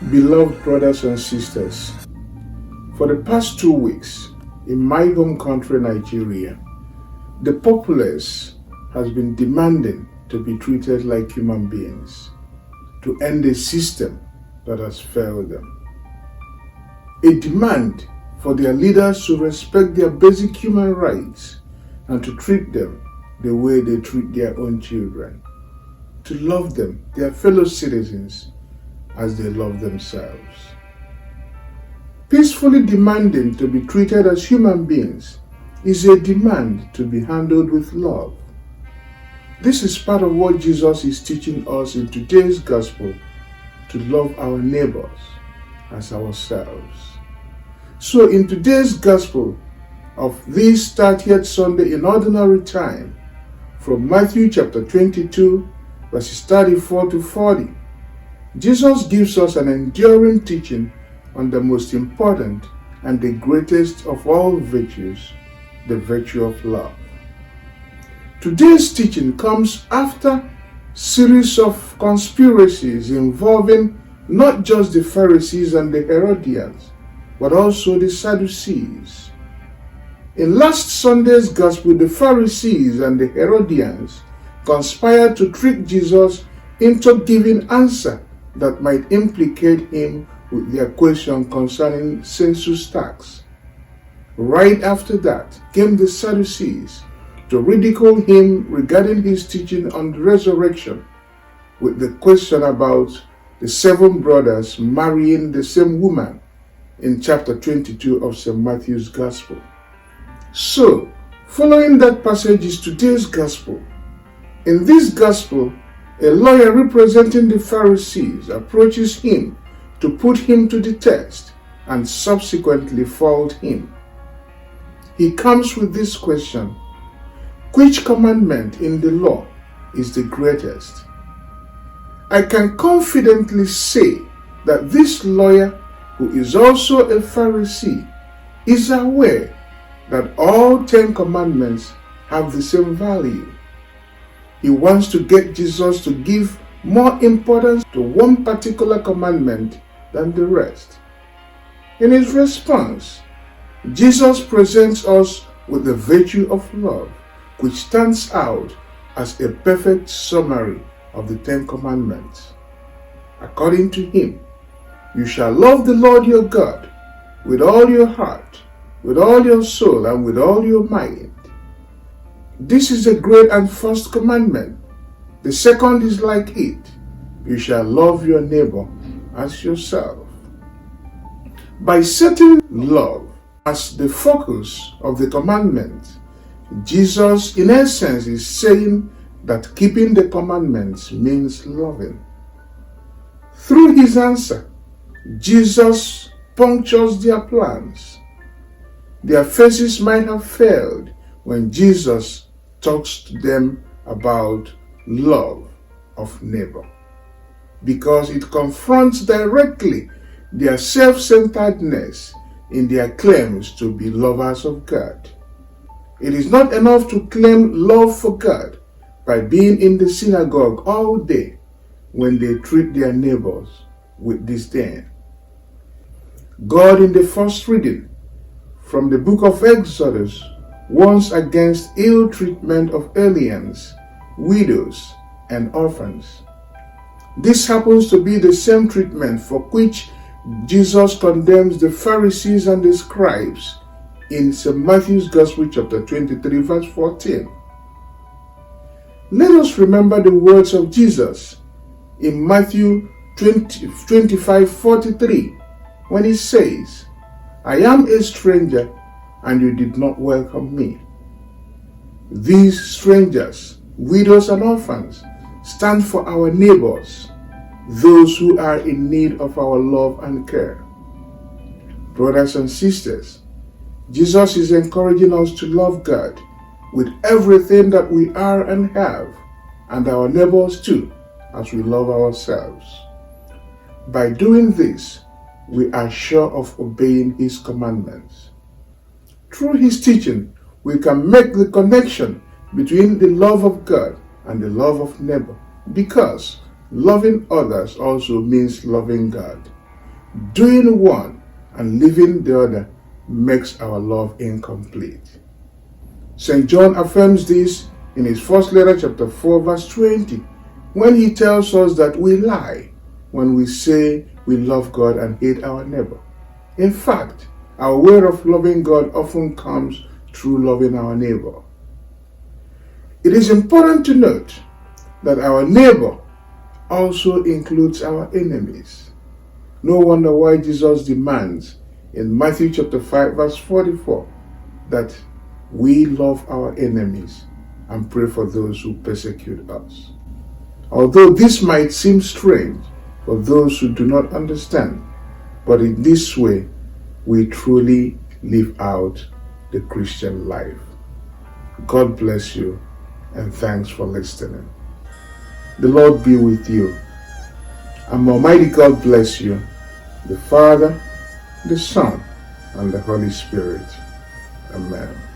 Beloved brothers and sisters, for the past 2 weeks in my home country, Nigeria, the populace has been demanding to be treated like human beings, to end a system that has failed them. A demand for their leaders to respect their basic human rights and to treat them the way they treat their own children, to love them, their fellow citizens, as they love themselves. Peacefully demanding to be treated as human beings is a demand to be handled with love. This is part of what Jesus is teaching us in today's gospel, to love our neighbors as ourselves. So in today's gospel of this 30th Sunday in ordinary time, from Matthew chapter 22, verses 34 to 40, Jesus gives us an enduring teaching on the most important and the greatest of all virtues, the virtue of love. Today's teaching comes after a series of conspiracies involving not just the Pharisees and the Herodians, but also the Sadducees. In last Sunday's gospel, the Pharisees and the Herodians conspired to trick Jesus into giving answer that might implicate him with their question concerning census tax. Right after that came the Sadducees to ridicule him regarding his teaching on the resurrection, with the question about the 7 brothers marrying the same woman in chapter 22 of St. Matthew's Gospel. So, following that passage is today's Gospel. In this Gospel, a lawyer representing the Pharisees approaches him to put him to the test and subsequently fault him. He comes with this question: which commandment in the law is the greatest? I can confidently say that this lawyer, who is also a Pharisee, is aware that all 10 commandments have the same value. He wants to get Jesus to give more importance to one particular commandment than the rest. In his response, Jesus presents us with the virtue of love, which stands out as a perfect summary of the 10 commandments. According to him, you shall love the Lord your God with all your heart, with all your soul, and with all your mind. This is the great and first commandment. The second is like it: you shall love your neighbor as yourself. By setting love as the focus of the commandment, Jesus, in essence, is saying that keeping the commandments means loving. Through his answer, Jesus punctures their plans. Their faces might have failed when Jesus talks to them about love of neighbor, because it confronts directly their self-centeredness in their claims to be lovers of God. It is not enough to claim love for God by being in the synagogue all day when they treat their neighbors with disdain. God, in the first reading from the book of Exodus, warns against ill treatment of aliens, widows, and orphans. This happens to be the same treatment for which Jesus condemns the Pharisees and the scribes in St. Matthew's Gospel chapter 23 verse 14. Let us remember the words of Jesus in Matthew 25:43 when he says, I am a stranger and you did not welcome me. These strangers, widows and orphans, stand for our neighbors, those who are in need of our love and care. Brothers and sisters, Jesus is encouraging us to love God with everything that we are and have, and our neighbors too, as we love ourselves. By doing this, we are sure of obeying his commandments. Through his teaching, we can make the connection between the love of God and the love of neighbor, because loving others also means loving God. Doing one and leaving the other makes our love incomplete. St. John affirms this in his first letter, chapter 4, verse 20, when he tells us that we lie when we say we love God and hate our neighbor. In fact, our way of loving God often comes through loving our neighbor. It is important to note that our neighbor also includes our enemies. No wonder why Jesus demands in Matthew chapter 5, verse 44, that we love our enemies and pray for those who persecute us. Although this might seem strange for those who do not understand, but in this way, we truly live out the Christian life. God bless you, and thanks for listening. The Lord be with you, and Almighty God bless you, the Father, the Son, and the Holy Spirit. Amen.